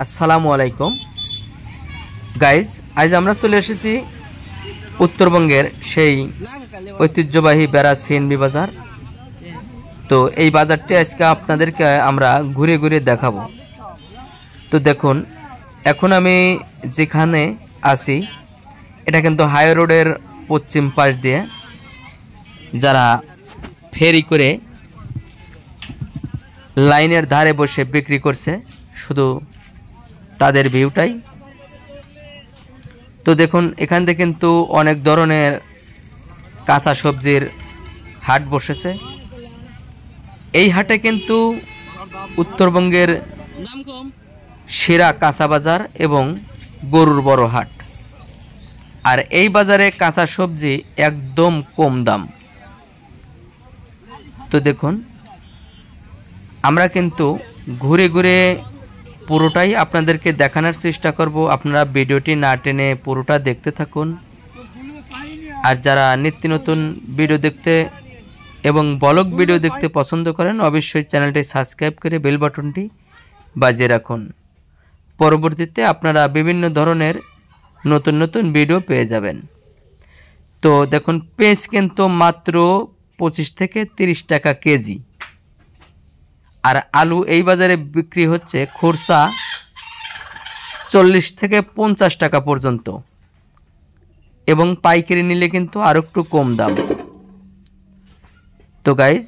আসসালামু আলাইকুম গাইজ, আজ আমরা চলে এসেছি উত্তরবঙ্গের সেই ঐতিহ্যবাহী বেড়া সিএনবি বাজার। তো এই বাজারটি আজকে আপনাদেরকে আমরা ঘুরে ঘুরে দেখাবো। তো দেখুন, এখন আমি যেখানে আছি এটা কিন্তু হাই রোডের পশ্চিম পাশ দিয়ে যারা ফেরি করে লাইনের ধারে বসে বিক্রি করছে, শুধু তাদের ভিউটাই। তো দেখুন, এখান থেকে কিন্তু অনেক ধরনের কাঁচা সবজির হাট বসেছে। এই হাটে কিন্তু উত্তরবঙ্গের সেরা কাঁচা বাজার এবং গরুর বড় হাট। আর এই বাজারে কাঁচা সবজি একদম কম দাম। তো দেখুন, আমরা কিন্তু ঘুরে ঘুরে পুরোটাই আপনাদেরকে দেখানোর চেষ্টা করব। আপনারা ভিডিওটি না টেনে পুরোটা দেখতে থাকুন। আর যারা নিত্য নতুন ভিডিও দেখতে এবং ব্লগ ভিডিও দেখতে পছন্দ করেন, অবশ্যই চ্যানেলটি সাবস্ক্রাইব করে বেল বাটনটি বাজিয়ে রাখুন। পরবর্তীতে আপনারা বিভিন্ন ধরনের নতুন নতুন ভিডিও পেয়ে যাবেন। তো দেখুন, পেঁয়াজ কিন্তু মাত্র 25 থেকে 30 টাকা কেজি। আর আলু এই বাজারে বিক্রি হচ্ছে খুচরা 40 থেকে 50 টাকা পর্যন্ত, এবং পাইকারি নিলে কিন্তু আরো একটু কম দাম। তো গাইজ,